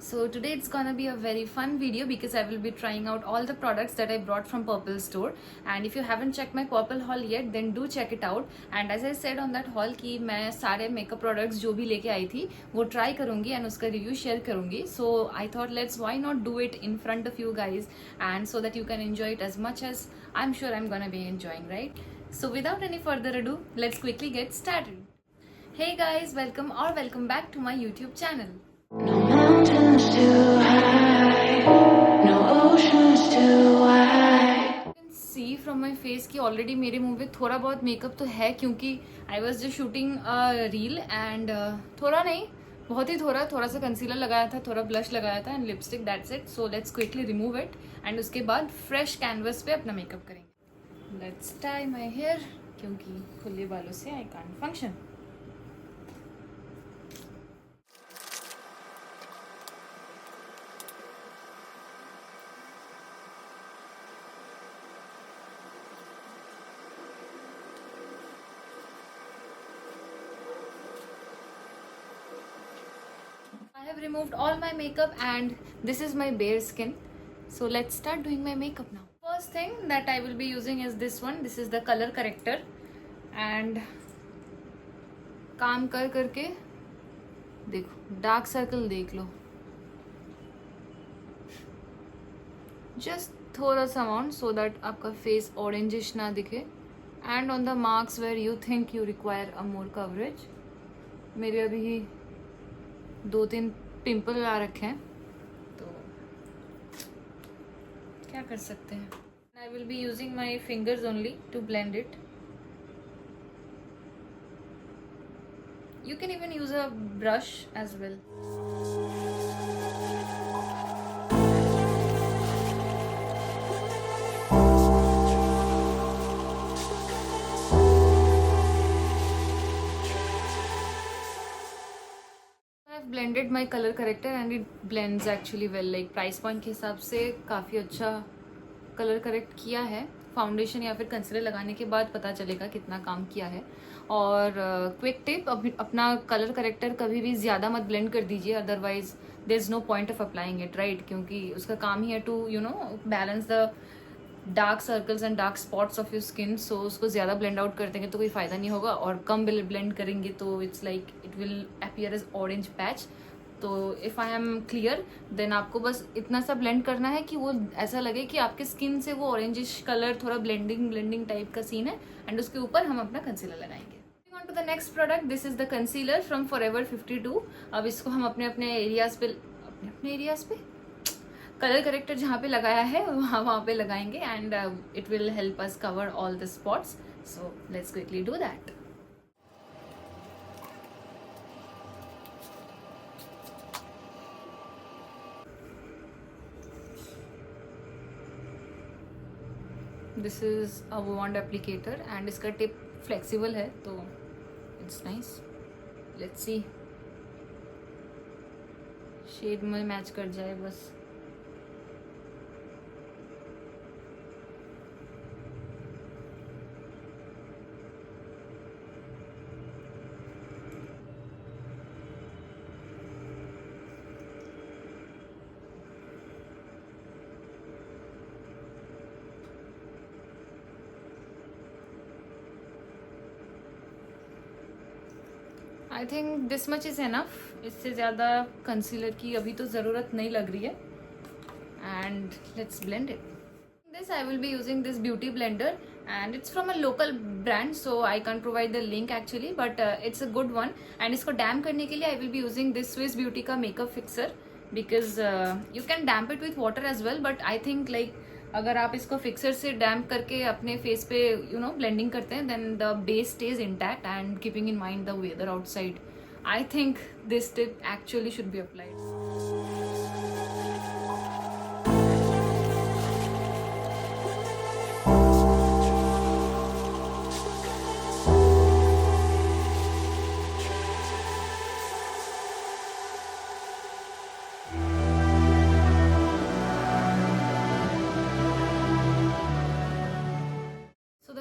So today it's gonna be a very fun video because I will be trying out all the products that I brought from Purple store. And if you haven't checked my Purple haul yet, then do check it out. And as I said on that haul कि मैं सारे makeup products जो भी लेके आई थी वो try करूँगी and उसका review share करूँगी. So I thought why not do it in front of you guys, and so that you can enjoy it as much as I'm sure I'm gonna be enjoying, right? So without any further ado, let's quickly get started. Hey guys, welcome back to my YouTube channel. No mountains too high, no oceans too wide. You can see from my face कि already मेरे मुंह पे थोड़ा बहुत makeup तो है क्योंकि I was just shooting a reel and थोड़ा नहीं बहुत ही थोड़ा सा कंसीलर लगाया था, थोड़ा ब्लश लगाया था and lipstick, that's it. So let's quickly remove it and उसके बाद फ्रेश कैनवस पे अपना मेकअप करेंगे. लेट्स टाई माई हेयर क्योंकि खुले बालों से I can't function. I have removed all my makeup and this is my bare skin. So let's start doing my makeup now. First thing that I will be using is this one. This is the color corrector and काम कर करके देखो dark circle देख लो. Just थोड़ा सा amount so that आपका face orangish ना दिखे. And on the marks where you think you require a more coverage. मेरे अभी 2-3 पिंपल आ रखे हैं तो क्या कर सकते हैं. I will be using my fingers only to blend it. You can even use a brush as well. Blended my colour corrector and it blends actually well. Like price point के हिसाब से काफ़ी अच्छा कलर करेक्ट किया है. Foundation या फिर concealer लगाने के बाद पता चलेगा कितना काम किया है. और क्विक टिप, अपना कलर करेक्टर कभी भी ज़्यादा मत ब्लेंड कर दीजिए, otherwise there is no point of applying it, right? क्योंकि उसका काम ही है to balance the dark circles and dark spots of your skin. So उसको ज़्यादा ब्लेंड आउट कर देंगे तो कोई फ़ायदा नहीं होगा, और कम ब्लेंड करेंगे तो it's like it will appear as orange patch. तो if I am clear then आपको बस इतना सा ब्लेंड करना है कि वो ऐसा लगे कि आपके स्किन से वो ऑरेंजिश कलर, थोड़ा ब्लेंडिंग टाइप का सीन है. एंड उसके ऊपर हम अपना कंसीलर लगाएंगे. On to the next product, this is the concealer from Forever 52. अब इसको हम अपने एरियाज पे कलर करेक्टर जहाँ पे लगाया है वहाँ पे लगाएंगे and it will help us cover all the spots. So let's quickly do that. This is a wand applicator and इसका टिप फ्लेक्सिबल है तो it's nice. Let's see shade में मैच कर जाए बस. I think this much is enough. इससे ज़्यादा concealer की अभी तो ज़रूरत नहीं लग रही है. And let's blend it. This I will be using this beauty blender and it's from a local brand, so I can provide the link actually, but it's a good one. And इसको damp करने के लिए I will be using this Swiss beauty का makeup fixer, because you can damp it with water as well, but I think like अगर आप इसको fixer से डैम्प करके अपने फेस पे ब्लेंडिंग करते हैं then the base stage intact and keeping in mind the weather outside. I think this tip actually should be applied.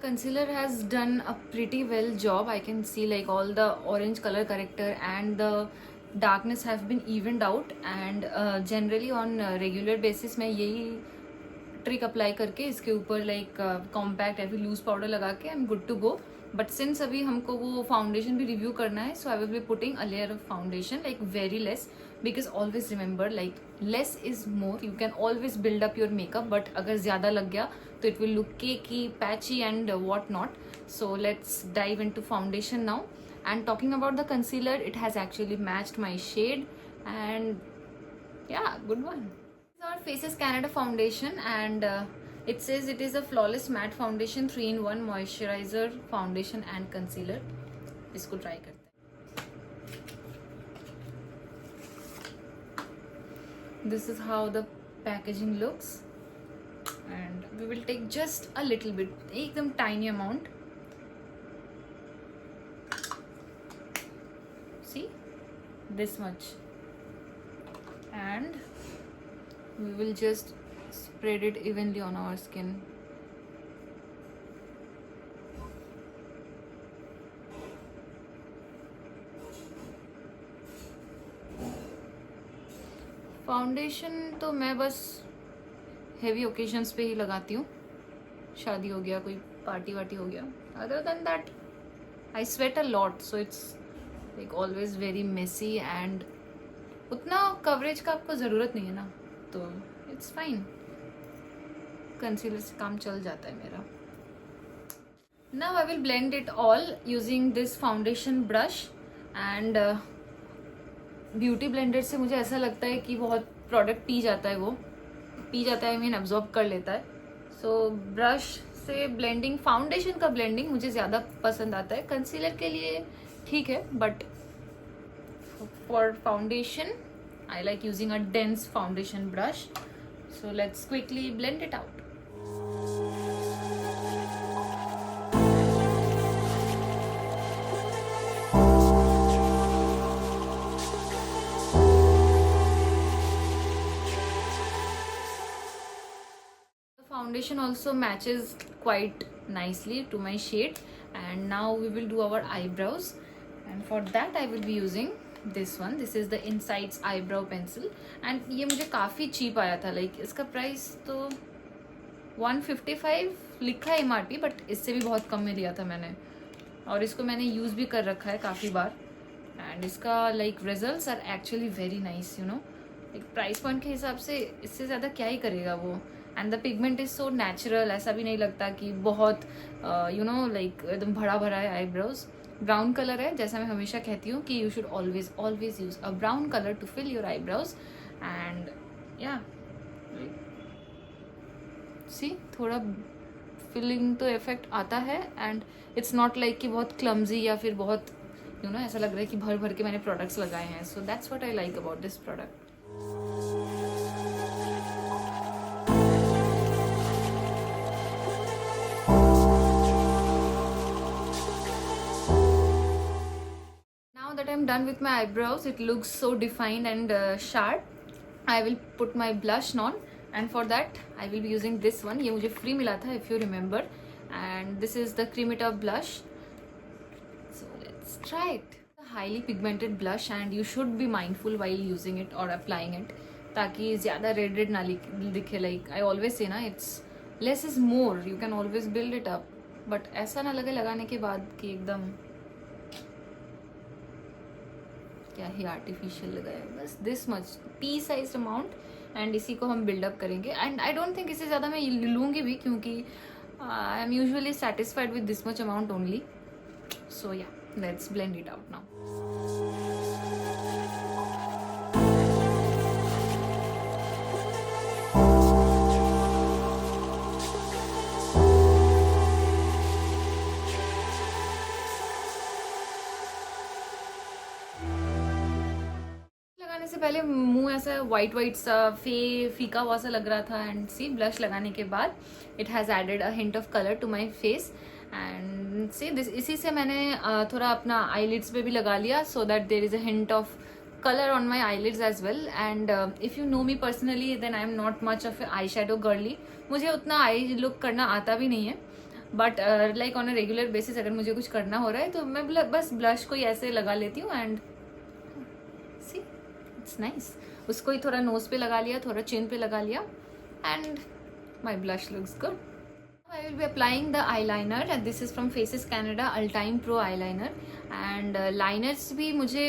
Concealer has done a pretty well job. I can see like all the orange color corrector and the darkness have been evened out and generally on regular basis मैं यही trick apply करके इसके ऊपर like compact या फिर loose powder लगा के I am good to go. But since अभी हमको वो फाउंडेशन भी रिव्यू करना है, so I will be putting a layer of foundation like very less, because always remember like less is more. You can always build up your makeup, but अगर ज़्यादा लग गया तो it will look cakey, patchy and what not. So let's dive in to foundation now. And talking about the concealer, it has actually matched my shade and yeah, good one. This is our Faces Canada foundation and it says it is a flawless matte foundation, 3-in-1 moisturizer, foundation and concealer. इसको try करते हैं. This is how the packaging looks and we will take just a little bit, एकदम tiny amount. See, this much, and we will just spread it evenly on our skin. Foundation तो मैं बस heavy occasions पे ही लगाती हूँ. शादी हो गया, कोई पार्टी वार्टी हो गया. Other than that I sweat a lot, so it's like always very messy and उतना कवरेज का आपको ज़रूरत नहीं है ना, तो इट्स फाइन. कंसीलर से काम चल जाता है मेरा. Now I will blend it all using this foundation brush and beauty blender से मुझे ऐसा लगता है कि बहुत प्रोडक्ट पी जाता है, वो पी जाता है, आई मीन अब्जॉर्ब कर लेता है. सो ब्रश से ब्लेंडिंग, फाउंडेशन का ब्लेंडिंग मुझे ज़्यादा पसंद आता है. कंसीलर के लिए ठीक है, but for foundation I like using a dense foundation brush. So let's quickly blend it out. Foundation also matches quite nicely to my shade, and now we will do our eyebrows, and for that I will be using this one. This is the Insights eyebrow pencil and ये मुझे काफ़ी cheap आया था. like इसका price तो 155 लिखा है MRP, but इससे भी बहुत कम में लिया था मैंने, और इसको मैंने यूज़ भी कर रखा है काफ़ी बार. एंड इसका like results are actually very nice, you know. एक प्राइस पॉइंट के हिसाब से इससे ज़्यादा क्या ही करेगा वो. And the pigment is so natural, ऐसा भी नहीं लगता कि बहुत यू नो लाइक एकदम भरा भरा है. आईब्रोज ब्राउन कलर है, जैसा मैं हमेशा कहती हूँ कि you should always always use a brown colour to fill your eyebrows. And या सी थोड़ा फिलिंग तो इफेक्ट आता है, एंड इट्स नॉट लाइक कि बहुत क्लमजी या फिर बहुत यू नो ऐसा लग रहा है कि भर भर के मैंने प्रोडक्ट्स लगाए हैं. So that's what I like about this product. I'm done with my eyebrows. It looks so defined and sharp. I will put my blush on, and for that I will be using this one. ये मुझे free मिला था if you remember, and this is the Cremita blush. So let's try it. A highly pigmented blush and you should be mindful while using it or applying it, ताकि ज़्यादा red ना दिखे. Like I always say ना, it's less is more. You can always build it up, but ऐसा ना लगे लगाने के बाद कि एकदम क्या ही आर्टिफिशियल लगाया. बस this much P size amount, and इसी को हम बिल्डअप करेंगे. एंड आई डोंट थिंक इससे ज़्यादा मैं लूँगी भी, क्योंकि I am usually satisfied with this much amount only. So yeah let's blend it out now. से पहले मुंह ऐसा वाइट वाइट सा फीका हुआ सा लग रहा था, एंड सी ब्लश लगाने के बाद it has added a hint of colour to my face. And see this, इसी से मैंने थोड़ा अपना आईलिड्स पे भी लगा लिया, so that there is a hint of colour on my eyelids as well. And if you know me personally then I am not much of eye shadow girly. मुझे उतना आई लुक करना आता भी नहीं है, but like on a regular basis अगर मुझे कुछ करना हो रहा है तो मैं बस ब्लश को ऐसे लगा लेती हूँ. And it's nice. उसको ही थोड़ा नोज पे लगा लिया, थोड़ा चिन पे लगा लिया, and my blush looks good. I will be applying the eyeliner and this is from Faces Canada Ultime Pro eyeliner and liners भी मुझे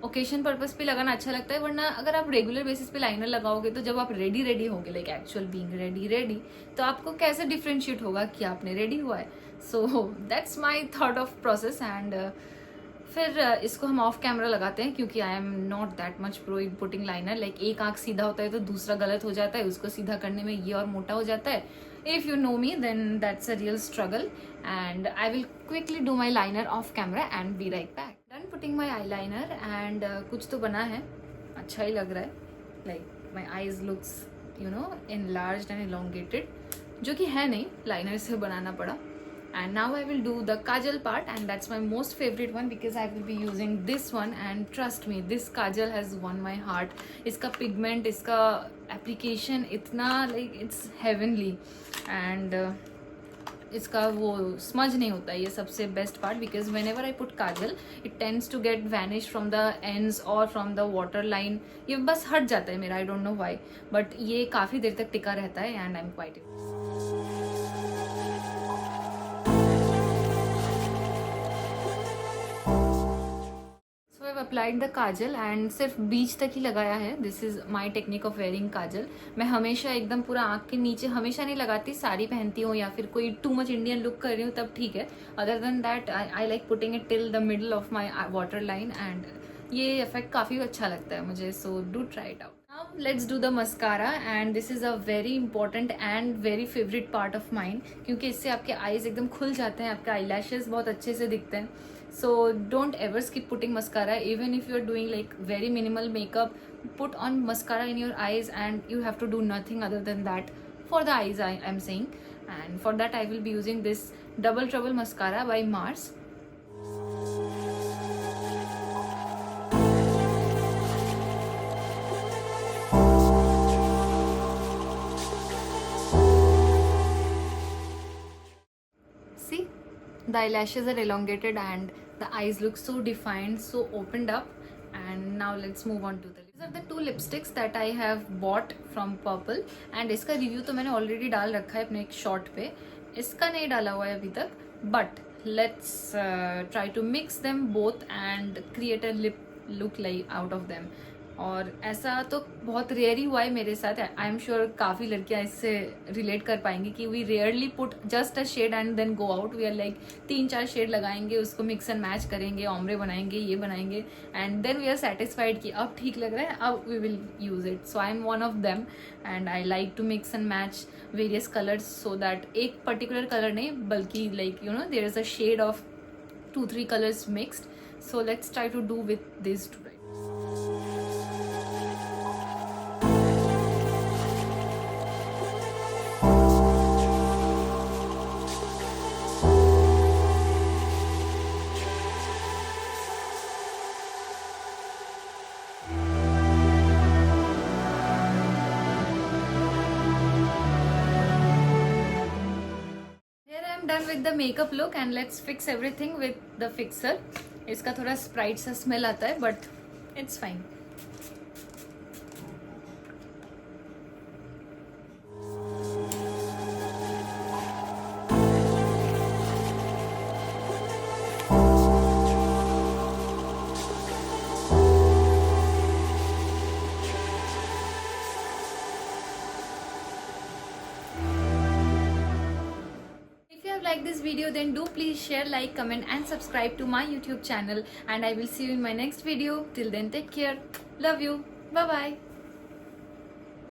ओकेशन पर्पस पे लगाना अच्छा लगता है, वरना अगर आप रेगुलर बेसिस पे लाइनर लगाओगे तो जब आप रेडी होगे लाइक एक्चुअल बीइंग रेडी तो आपको कैसे डिफ्रेंशिएट होगा कि आपने रेडी हुआ है. So that's my thought of process and फिर इसको हम ऑफ कैमरा लगाते हैं क्योंकि I am not that much pro in putting liner. Like एक आंख सीधा होता है तो दूसरा गलत हो जाता है, उसको सीधा करने में ये और मोटा हो जाता है. If you know me then that's a real struggle and I will quickly do my liner off camera and be right back. Done putting my eyeliner and कुछ तो बना है, अच्छा ही लग रहा है. Like my eyes looks you know enlarged and elongated, जो कि है नहीं, लाइनर से बनाना पड़ा. And now I will do the kajal part and that's my most favorite one because I will be using this one and trust me this kajal has won my heart. इसका pigment, इसका application इतना like it's heavenly and इसका वो smudge नहीं होता है, ये सबसे best part because whenever I put kajal it tends to get vanished from the ends or from the waterline. ये बस हट जाता है मेरा, I don't know why but ये काफ़ी देर तक टिका रहता है and I'm quite applied the kajal and सिर्फ बीच तक ही लगाया है. This is my technique of wearing kajal. मैं हमेशा एकदम पूरा आंख के नीचे हमेशा नहीं लगाती, साड़ी पहनती हूँ या फिर कोई टू मच इंडियन लुक कर रही हूँ तब ठीक है. Other than that I like putting it till the middle of my water line and ये इफेक्ट काफ़ी अच्छा लगता है मुझे. So do try it out. Now let's do the mascara and this is a very important and very favorite part of mine क्योंकि इससे आपके eyes एकदम खुल जाते हैं, आपके eyelashes बहुत अच्छे से दिखते हैं. So don't ever skip putting mascara even if you are doing like very minimal makeup. Put on mascara in your eyes and you have to do nothing other than that for the eyes I am saying. And for that I will be using this Double Trouble mascara by Mars. See, the eyelashes are elongated and the eyes look so defined, so opened up. And now let's move on to these are the two lipsticks that I have bought from Purple and इसका review तो मैंने already डाल रखा है अपने एक short पे, इसका नहीं डाला हुआ है अभी तक. But let's try to mix them both and create a lip look like out of them. और ऐसा तो बहुत रेयर ही हुआ है मेरे साथ. आई एम श्योर काफ़ी लड़कियां इससे रिलेट कर पाएंगी कि we rarely put just a shade and then go out. We are like 3-4 shade लगाएंगे, उसको मिक्स एंड मैच करेंगे, ओम्ब्रे बनाएंगे, ये बनाएंगे and then we are satisfied कि अब ठीक लग रहा है, अब we will use it. So I am one of them and I like to mix and match various colours so that एक पर्टिकुलर कलर नहीं बल्कि like you no there is a shade of 2-3 colours mixed. So let's try to do with this too. Done with the makeup look and let's fix everything with the fixer. इसका थोड़ा Sprite सा smell आता है but it's fine. Like this video then do please share, like, comment and subscribe to my YouTube channel and I will see you in my next video. Till then take care, love you, bye bye.